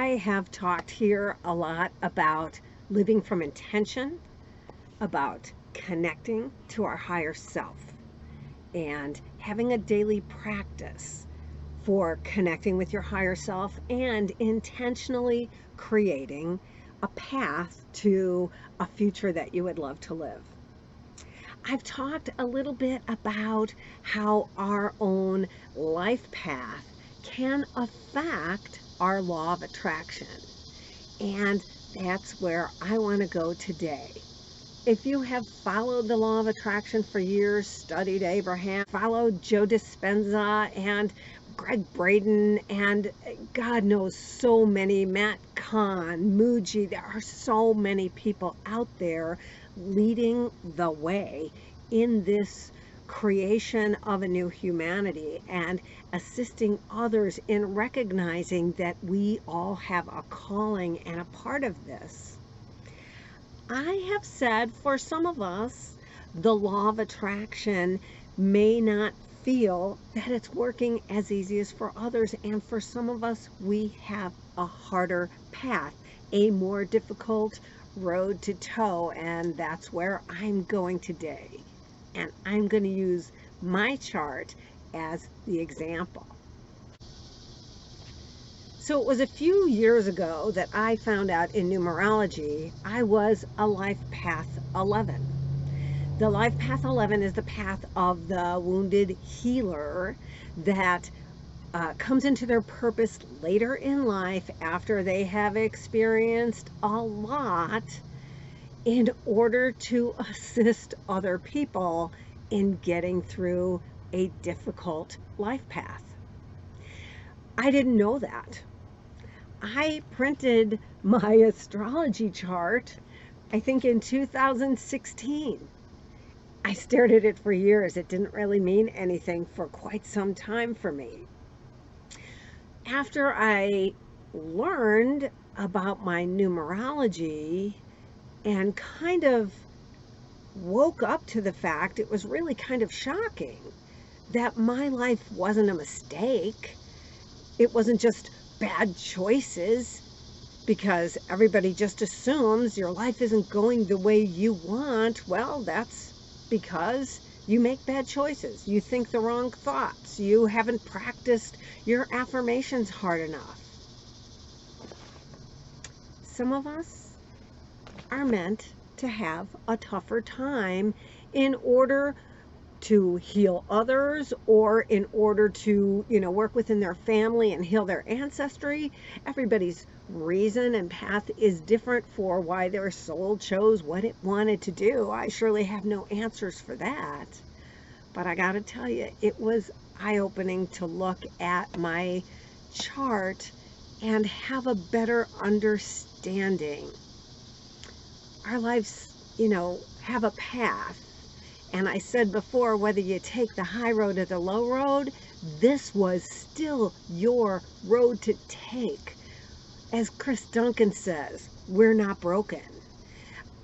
I have talked here a lot about living from intention, about connecting to our higher self, and having a daily practice for connecting with your higher self and intentionally creating a path to a future that you would love to live. I've talked a little bit about how our own life path can affect our law of attraction. And that's where I want to go today. If you have followed the law of attraction for years, studied Abraham, followed Joe Dispenza and Greg Braden, and God knows so many, Matt Kahn, Muji, there are so many people out there leading the way in this creation of a new humanity and assisting others in recognizing that we all have a calling and a part of this. I have said for some of us, the law of attraction may not feel that it's working as easy as for others, and for some of us, we have a harder path, a more difficult road to toe, and that's where I'm going today. And I'm going to use my chart as the example. So it was a few years ago that I found out in numerology I was a life path 11. The life path 11 is the path of the wounded healer that comes into their purpose later in life after they have experienced a lot in order to assist other people in getting through a difficult life path. I didn't know that. I printed my astrology chart, I think in 2016. I stared at it for years. It didn't really mean anything for quite some time for me. After I learned about my numerology and kind of woke up to the fact, it was really kind of shocking that my life wasn't a mistake. It wasn't just bad choices, because everybody just assumes your life isn't going the way you want. Well, that's because you make bad choices. You think the wrong thoughts. You haven't practiced your affirmations hard enough. Some of us are meant to have a tougher time in order to heal others, or in order to, work within their family and heal their ancestry. Everybody's reason and path is different for why their soul chose what it wanted to do. I surely have no answers for that. But I gotta tell you, it was eye-opening to look at my chart and have a better understanding. Our lives, have a path. And I said before, whether you take the high road or the low road, this was still your road to take. As Chris Duncan says, we're not broken.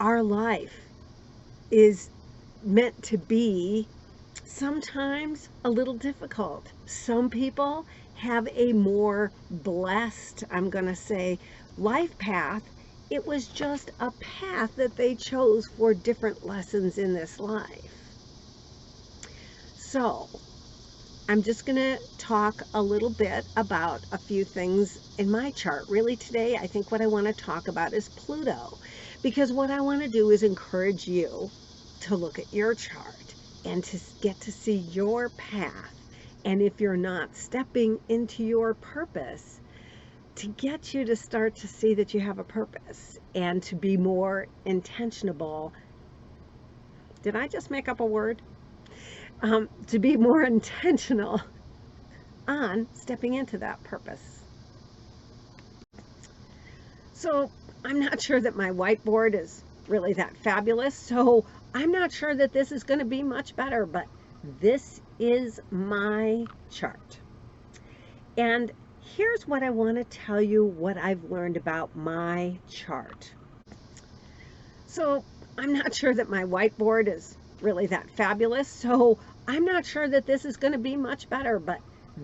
Our life is meant to be sometimes a little difficult. Some people have a more blessed, I'm going to say, life path. It was just a path that they chose for different lessons in this life. So, I'm just going to talk a little bit about a few things in my chart. Really today, I think what I want to talk about is Pluto, because what I want to do is encourage you to look at your chart and to get to see your path. And if you're not stepping into your purpose, to get you to start to see that you have a purpose and to be more intentional. Did I just make up a word? To be more intentional on stepping into that purpose. So I'm not sure that my whiteboard is really that fabulous, so I'm not sure that this is going to be much better, but this is my chart. And here's what I want to tell you what I've learned about my chart. So I'm not sure that my whiteboard is really that fabulous, so I'm not sure that this is going to be much better, but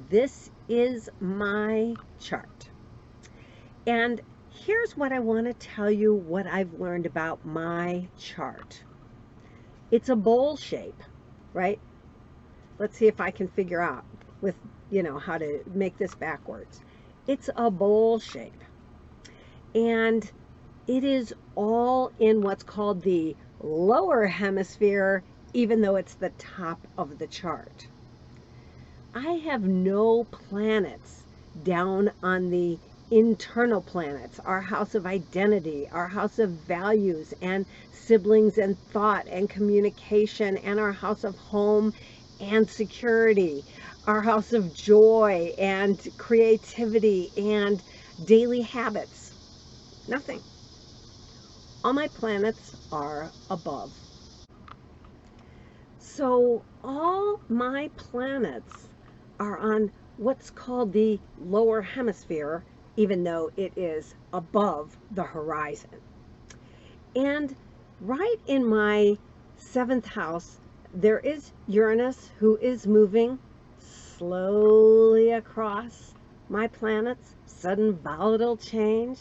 this is my chart. And here's what I want to tell you what I've learned about my chart. It's a bowl shape, right? Let's see if I can figure out with, how to make this backwards. It's a bowl shape. And it is all in what's called the lower hemisphere, even though it's the top of the chart. I have no planets down on the internal planets, our house of identity, our house of values and siblings and thought and communication, and our house of home and security, our house of joy and creativity and daily habits. Nothing. All my planets are above. So all my planets are on what's called the lower hemisphere, even though it is above the horizon. And right in my 7th house, there is Uranus, who is moving slowly across my planets. Sudden volatile change.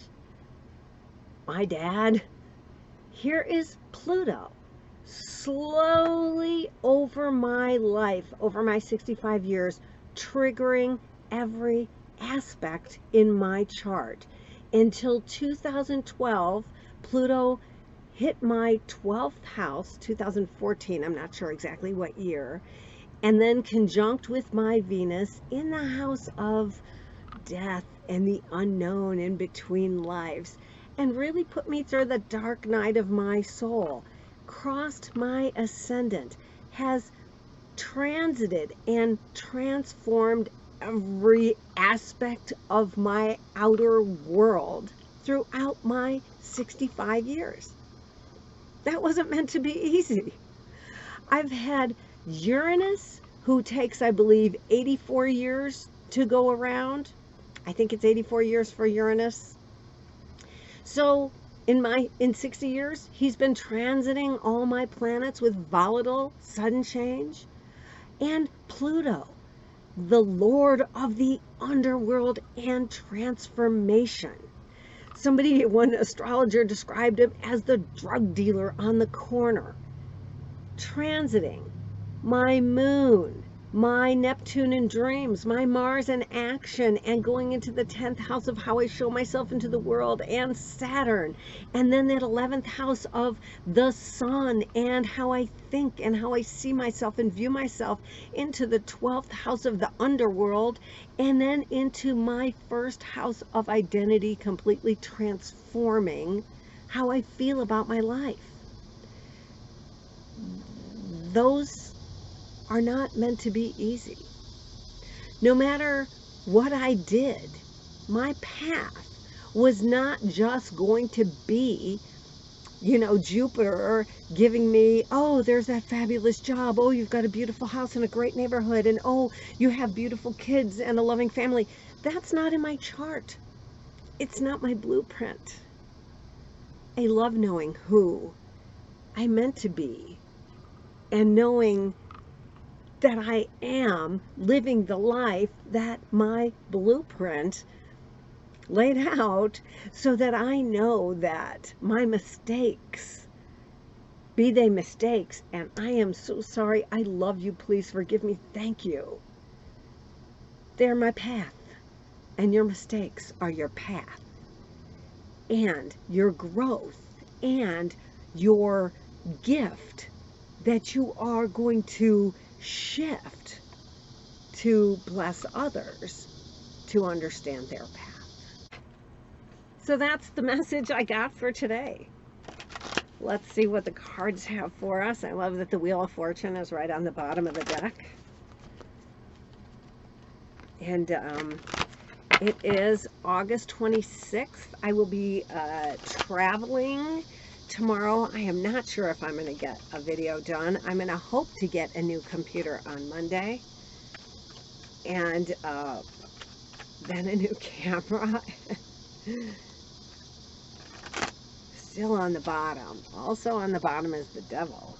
My dad. Here is Pluto, slowly over my life, over my 65 years, triggering every aspect in my chart. Until 2012, Pluto hit my 12th house, 2014, I'm not sure exactly what year, and then conjunct with my Venus in the house of death and the unknown in between lives, and really put me through the dark night of my soul. Crossed my ascendant, has transited and transformed every aspect of my outer world throughout my 65 years. That wasn't meant to be easy. I've had Uranus, who takes, I believe, 84 years to go around. I think it's 84 years for Uranus. So in 60 years, he's been transiting all my planets with volatile, sudden change. And Pluto, the lord of the underworld and transformation. One astrologer described him as the drug dealer on the corner, transiting my moon, my Neptune in dreams, my Mars in action, and going into the 10th house of how I show myself into the world, and Saturn, and then that 11th house of the sun and how I think and how I see myself and view myself, into the 12th house of the underworld, and then into my 1st house of identity, completely transforming how I feel about my life. Those are not meant to be easy. No matter what I did, my path was not just going to be, Jupiter giving me, oh, there's that fabulous job. Oh, you've got a beautiful house in a great neighborhood. And oh, you have beautiful kids and a loving family. That's not in my chart. It's not my blueprint. I love knowing who I meant to be and knowing that I am living the life that my blueprint laid out, so that I know that my mistakes, be they mistakes, and I am so sorry, I love you, please forgive me, thank you. They're my path, and your mistakes are your path, and your growth, and your gift that you are going to shift to bless others to understand their path. So that's the message I got for today. Let's see what the cards have for us. I love that the Wheel of Fortune is right on the bottom of the deck. And it is August 26th. I will be traveling tomorrow. I am not sure if I'm going to get a video done. I'm going to hope to get a new computer on Monday, and then a new camera. Still on the bottom. Also on the bottom is the Devil.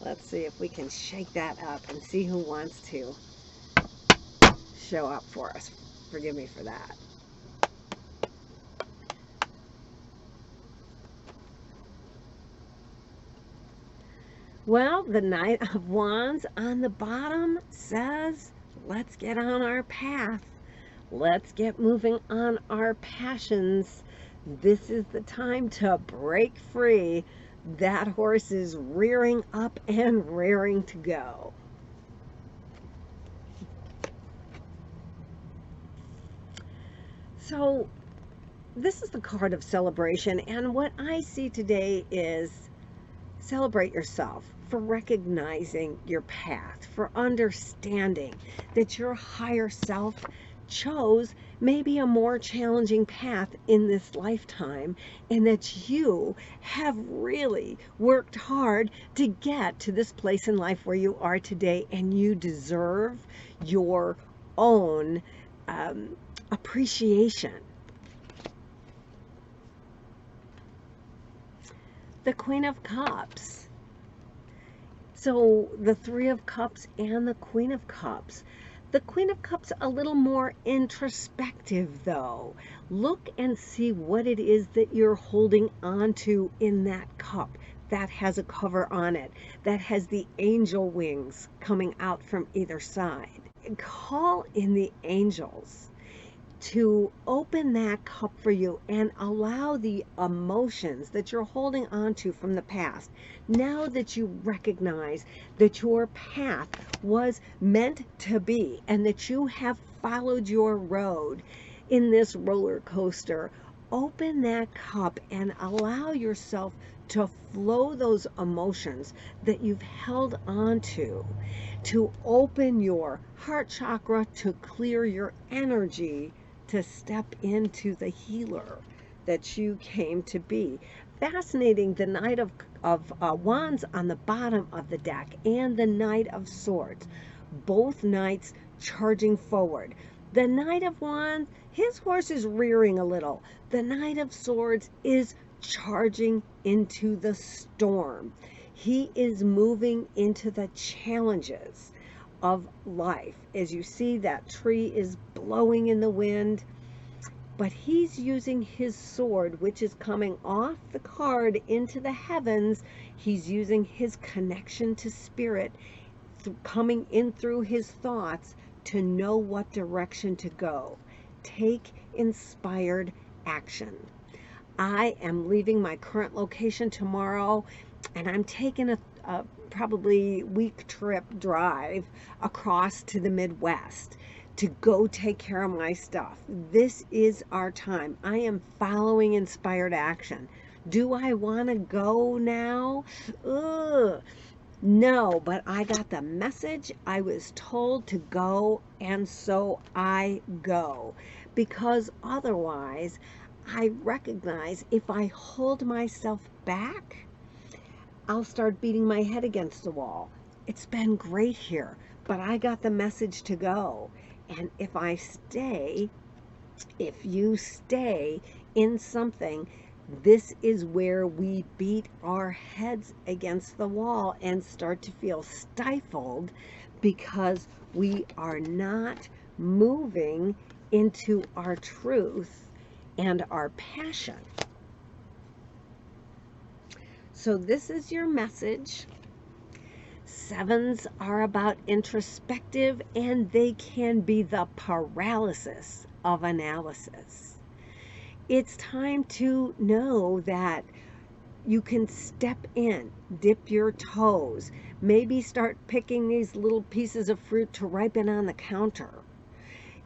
Let's see if we can shake that up and see who wants to show up for us. Forgive me for that. Well, the Knight of Wands on the bottom says, let's get on our path. Let's get moving on our passions. This is the time to break free. That horse is rearing up and raring to go. So this is the card of celebration, and what I see today is celebrate yourself for recognizing your path, for understanding that your higher self chose maybe a more challenging path in this lifetime, and that you have really worked hard to get to this place in life where you are today, and you deserve your own appreciation. The Queen of Cups. So the Three of Cups and the Queen of Cups. The Queen of Cups a little more introspective though. Look and see what it is that you're holding on to in that cup that has a cover on it, that has the angel wings coming out from either side. Call in the angels to open that cup for you and allow the emotions that you're holding on to from the past, now that you recognize that your path was meant to be and that you have followed your road in this roller coaster, open that cup and allow yourself to flow those emotions that you've held on to open your heart chakra, to clear your energy, to step into the healer that you came to be. Fascinating, the Knight of Wands on the bottom of the deck and the Knight of Swords, both knights charging forward. The Knight of Wands, his horse is rearing a little. The Knight of Swords is charging into the storm. He is moving into the challenges of life. As you see, that tree is blowing in the wind, but he's using his sword, which is coming off the card into the heavens. He's using his connection to spirit, coming in through his thoughts to know what direction to go. Take inspired action. I am leaving my current location tomorrow, and I'm taking a probably week trip drive across to the Midwest to go take care of my stuff. This is our time. I am following inspired action. Do I want to go now? Ugh. No, but I got the message. I was told to go, and so I go. Because otherwise, I recognize if I hold myself back, I'll start beating my head against the wall. It's been great here, but I got the message to go. And if you stay in something, this is where we beat our heads against the wall and start to feel stifled because we are not moving into our truth and our passion. So this is your message. Sevens are about introspective, and they can be the paralysis of analysis. It's time to know that you can step in, dip your toes, maybe start picking these little pieces of fruit to ripen on the counter.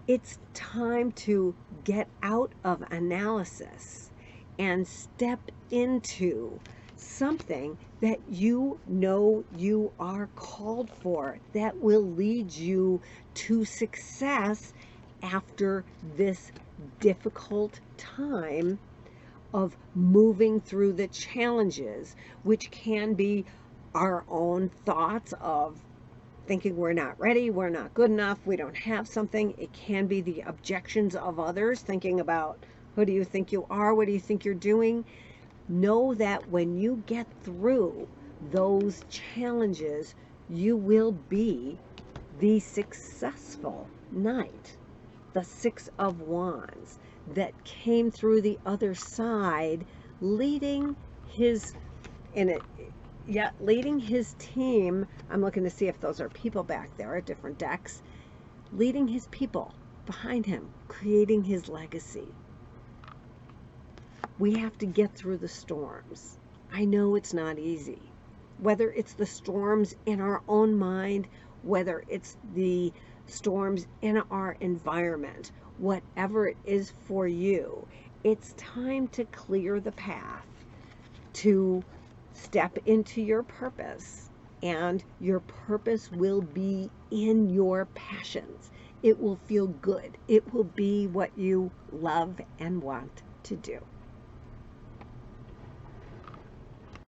It's time to get out of analysis and step into something that you know you are called for, that will lead you to success after this difficult time of moving through the challenges, which can be our own thoughts of thinking we're not ready, we're not good enough, we don't have something. It can be the objections of others, thinking about who do you think you are, what do you think you're doing. Know that when you get through those challenges, you will be the successful knight, the Six of Wands that came through the other side, leading his, and yeah, leading his team. I'm looking to see if those are people back there at different decks. Leading his people behind him, creating his legacy. We have to get through the storms. I know it's not easy. Whether it's the storms in our own mind, whether it's the storms in our environment, whatever it is for you, it's time to clear the path to step into your purpose. And your purpose will be in your passions. It will feel good. It will be what you love and want to do.